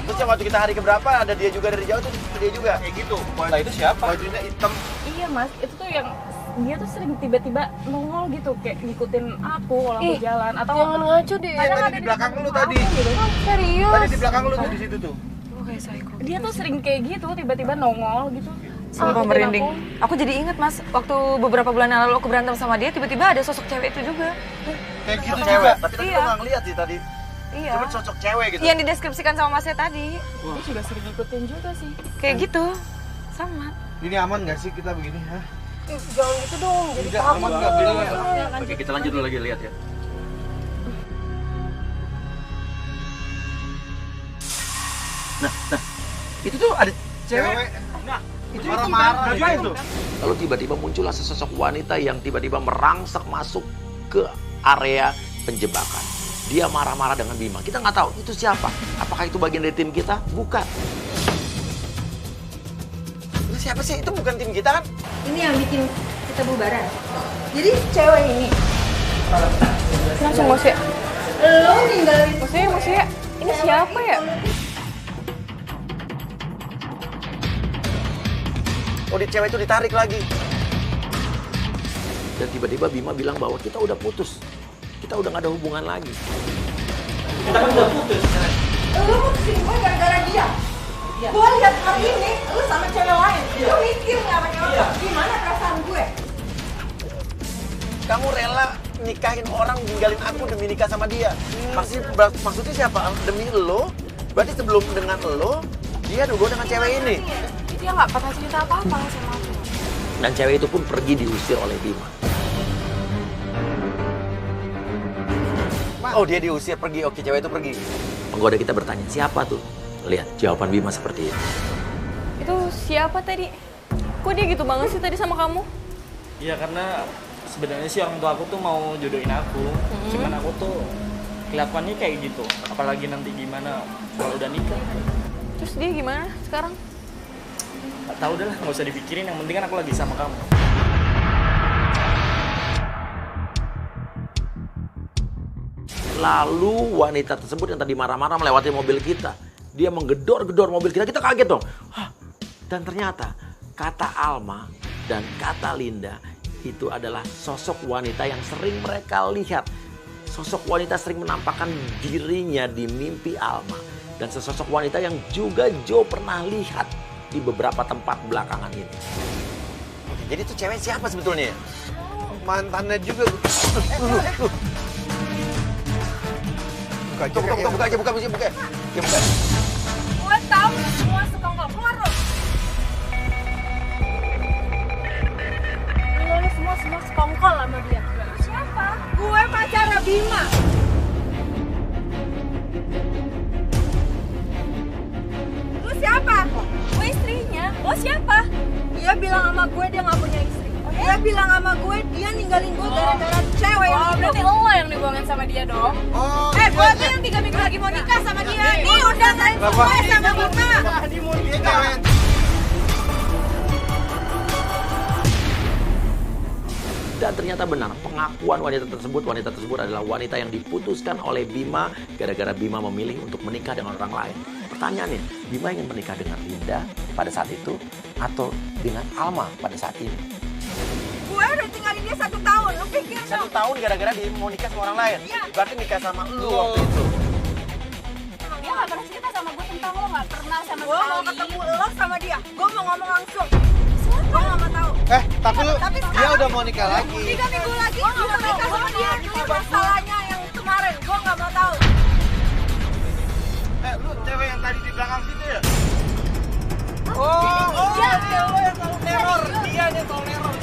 Terus yang waktu kita hari keberapa ada dia juga dari jauh tuh dia juga. Kayak gitu. Nah itu siapa? Bajunya hitam. Iya mas, itu tuh yang dia tuh sering tiba-tiba nongol gitu kayak ngikutin aku kalau aku jalan atau Jangan ngaco deh. kadang Tadi ada di belakang lu tadi. gitu. Serius? Tadi di belakang lu tuh di situ tuh. Dia tuh sering kayak gitu tiba-tiba nongol gitu. Sumpah Ngikutin merinding. aku. Aku jadi inget mas, waktu beberapa bulan yang lalu aku berantem sama dia, tiba-tiba ada sosok cewek itu juga. Kayak gitu Cewek, juga. tapi tadi Iya. lu nggak ngeliat sih tadi. Iya. Cuma sosok cewek gitu. Yang dideskripsikan sama masnya tadi. Dia juga sering ngikutin juga sih. Kayak gitu. Sama. Ini aman gak sih kita begini? Hah? Jangan gitu dong. Jadi Enggak, takut aman dong. nggak boleh. Oke, kita lanjut dulu lagi lihat ya. Nah, itu tuh ada cewek. Nah, Itu marah-marah itu. Lalu tiba-tiba muncullah sesosok wanita yang tiba-tiba merangsek masuk ke area penjebakan. Dia marah-marah dengan Bima. Kita nggak tahu itu siapa. Apakah itu bagian dari tim kita? Bukan. Itu siapa sih? Itu bukan tim kita kan? Ini yang bikin kita bubaran. Jadi cewek ini. Langsung mas ya. Lo ninggalin. Maksudnya ini siapa ya? Oh, di cewek itu ditarik lagi. Dan tiba-tiba Bima bilang bahwa kita udah putus. Kita udah gak ada hubungan lagi. Kita kan udah putus. Lu mutusin gue gara-gara dia. Gue lihat hari ini lu sama cewek lain. Lu mikir nggak pakai otak? Gimana perasaan gue? Kamu rela nikahin orang, ninggalin aku demi nikah sama dia. Maksudnya siapa? Demi lo? Berarti sebelum dengan lo, dia dulu dengan cewek ini. Dia nggak pernah cerita apa-apa sama aku. Dan cewek itu pun pergi diusir oleh Bima. Oh, dia diusir pergi. Oke, cewek itu pergi. Penggoda kita bertanya, siapa tuh? Lihat, jawaban Bima seperti ini. Itu siapa tadi? Kok dia gitu banget sih tadi sama kamu? Iya karena sebenarnya sih orang tua aku tuh mau jodohin aku. Cuman aku tuh kelakuannya kayak gitu. Apalagi nanti gimana kalau udah nikah. Terus dia gimana sekarang? Gak tau udah lah, gak usah dipikirin. Yang penting kan aku lagi sama kamu. Lalu wanita tersebut yang tadi marah-marah melewati mobil kita. Dia menggedor-gedor mobil kita. Kita kaget dong. Hah? Dan ternyata kata Alma dan kata Linda itu adalah sosok wanita yang sering mereka lihat. Sosok wanita sering menampakkan dirinya di mimpi Alma. Dan sesosok wanita yang juga Joe pernah lihat di beberapa tempat belakangan ini. Oke, jadi itu cewek siapa sebetulnya? Mantannya juga. Buka aja. Gue tahu semua sekongkol, keluar lo. Lo semua sekongkol sama dia. Siapa? gue dia nggak punya istri. Dia bilang sama gue dia ninggalin gue gara-gara cewek yang itu. Berarti lo yang dibohongin sama dia dong. Gue tuh yang 3 minggu lagi mau nikah sama dia. Nih udah saya semua sama Bima. Dan ternyata benar, pengakuan wanita tersebut adalah wanita yang diputuskan oleh Bima gara-gara Bima memilih untuk menikah dengan orang lain. Pertanyaannya, Bima ingin menikah dengan Linda pada saat itu atau dengan Alma pada saat ini? Gue udah tinggalin dia 1 tahun, lu pikir 1 tahun gara-gara dia mau nikah sama orang lain? Iya. Berarti nikah sama lu waktu itu? Dia gak pernah cerita sama gue tentang lo, gak pernah sama gue mau ketemu lo sama dia. Gue mau ngomong langsung. Gue gak mau tahu. Tapi lu, Tapi dia sekarang, udah mau nikah lagi. 3 minggu lagi gue mau nikah sama dia. Ini masalahnya yang kemarin, gue gak mau tahu. Lu cewek yang tadi di belakang situ ya? Iya. Dia lo yang selalu teror. Dia selalu teror.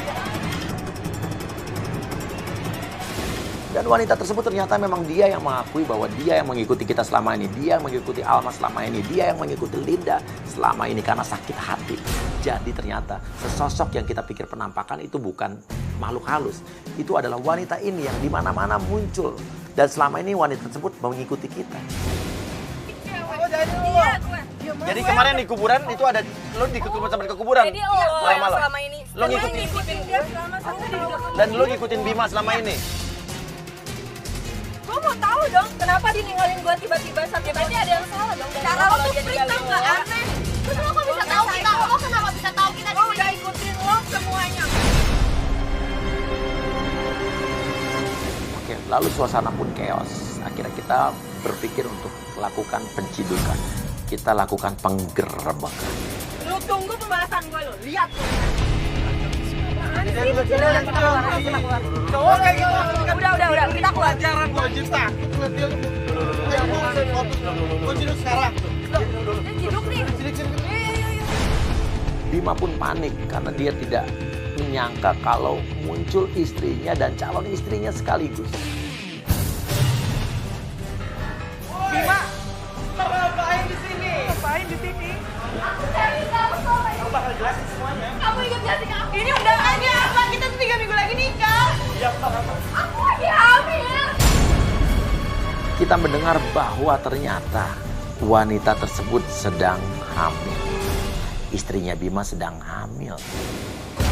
Dan wanita tersebut ternyata memang dia yang mengakui bahwa dia yang mengikuti kita selama ini. Dia yang mengikuti Alma selama ini. Dia yang mengikuti Linda selama ini karena sakit hati. Jadi ternyata sesosok yang kita pikir penampakan itu bukan makhluk halus. Itu adalah wanita ini yang dimana-mana muncul. Dan selama ini wanita tersebut mengikuti kita. Iya, gue. Jadi kemarin di kuburan itu ada, lo di kuburan sampai ke kuburan? Jadi lo yang Malam. selama ini. Lo ngikutin dia selama 1 tahun. dan lo ngikutin Bima selama ini? Gue mau tahu dong, kenapa dia ninggalin gue tiba-tiba sampai Berarti ada yang salah dong. cara lo tuh freak tau gak aneh. Terus lo kok bisa tahu kita? Lo kenapa bisa tahu kita di Gue sini? udah ikutin lo semuanya. Oke, lalu suasana pun chaos. Akhirnya kita berpikir untuk melakukan pencidukan. Kita lakukan penggerebekan. Lu tunggu pembalasan gue lo, lihat tuh. Cowok kayak gitu. Udah, kita keluar. Pelajaran wajib tak. Gue ciduk sekarang. Ciduk nih. Bima pun panik karena dia tidak menyangka kalau muncul istrinya dan calon istrinya sekaligus. Bima, ngapain di sini? Ngapain di sini? Kamu bakal jelasin semuanya. Kamu ingat gak sih kamu? Ini undangannya apa? Kita 3 minggu lagi nikah. Iya, Pak. Aku lagi hamil. Kita mendengar bahwa ternyata wanita tersebut sedang hamil. Istrinya Bima sedang hamil.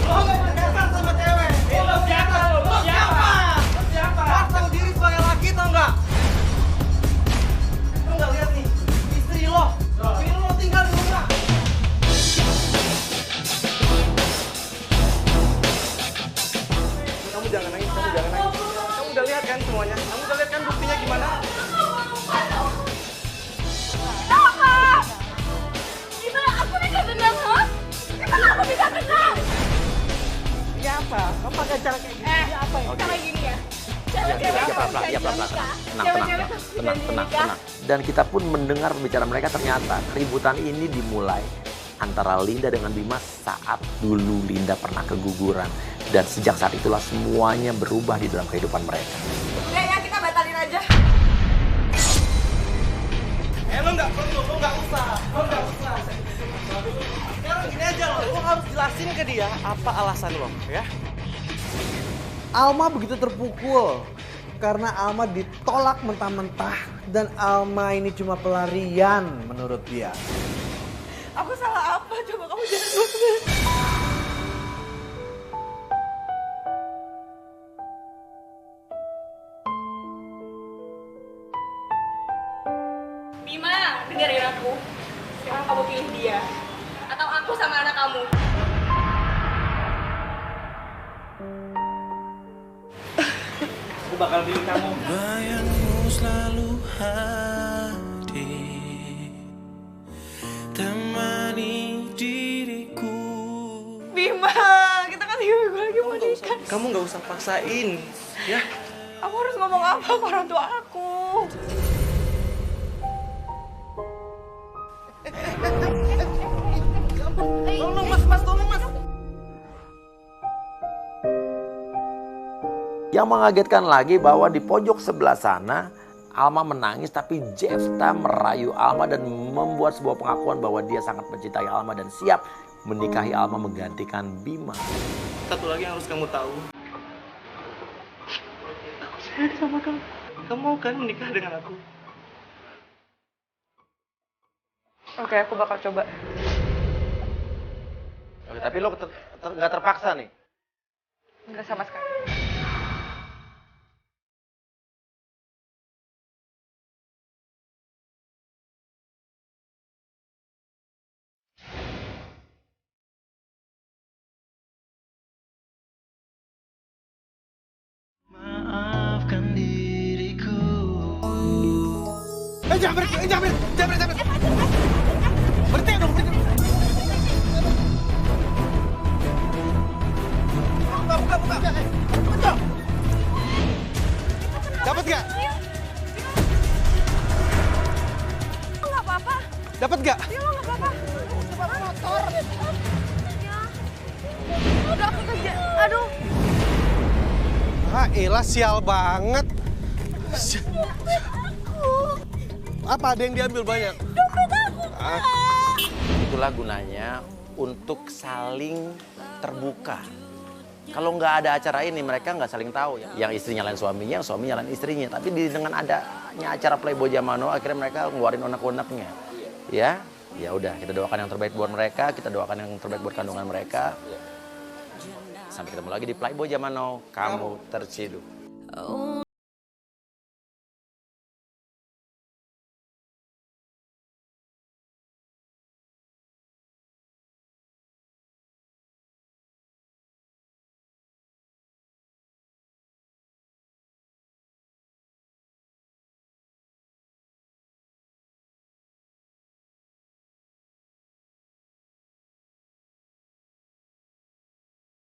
Lo gak berdasar sama cewek. Lo siapa? Lo siapa? Lo tahu diri sebagai laki tau gak? Lo gak lihat nih, istri lo. Istri lo tinggal di rumah. Kamu jangan nangis. Kamu udah lihat kan semuanya? Kamu udah lihat kan buktinya gimana? Kenapa? Gimana aku bisa tenang, ha? Gimana aku bisa tenang? Iya apa? Kamu pakai cara kayak gini? Iya apa ya? Cara gini ya? Ya pelan-pelan. Tenang. Dan kita pun mendengar pembicaraan mereka, ternyata keributan ini dimulai antara Linda dengan Bima saat dulu Linda pernah keguguran. Dan sejak saat itulah semuanya berubah di dalam kehidupan mereka. Udah ya, kita batalin aja. Lo nggak perlu, lo nggak usah. Sekarang gini aja lo harus jelasin ke dia apa alasan lo, ya? Alma begitu terpukul karena Alma ditolak mentah-mentah dan Alma ini cuma pelarian menurut dia. Aku salah apa? Coba kamu jangan ngomong. Bima, dengerin aku. Sekarang kamu pilih dia. Atau aku sama anak kamu. Aku bakal pilih kamu. Bayangmu selalu hadir, temani diriku. Bima, kita kan 3 minggu lagi mau nikah. Kamu nggak usah paksain, ya? Aku harus ngomong apa ke orang tua aku? Tolong mas, tolong mas. Yang mengagetkan lagi bahwa di pojok sebelah sana Alma menangis, tapi Jefta merayu Alma dan membuat sebuah pengakuan bahwa dia sangat mencintai Alma dan siap menikahi Alma menggantikan Bima. Satu lagi yang harus kamu tahu. Aku sayang sama kamu. Kamu mau kan menikah dengan aku? Oke, aku bakal coba. Oke, tapi lo nggak terpaksa nih. Enggak sama sekali. Maafkan diriku. Jangan berhenti. Berhenti dong, berhenti. Buka. Dapat gak? Nggak apa-apa. Dapat gak? Bima nggak apa-apa. Motor. Ya. Udah aku kerja. Aduh. Ah, elah sial banget. Apa ada yang diambil banyak? Dompet aku. Itulah gunanya untuk saling terbuka. Kalau nggak ada acara ini, mereka nggak saling tahu ya. Yang istrinya lain suaminya, yang suaminya lain istrinya. Tapi dengan adanya acara Playboy Zamano, akhirnya mereka ngeluarin unek-uneknya. Ya, ya udah. Kita doakan yang terbaik buat mereka. Kita doakan yang terbaik buat kandungan mereka. Sampai ketemu lagi di Playboy Zamano. Kamu terciduk.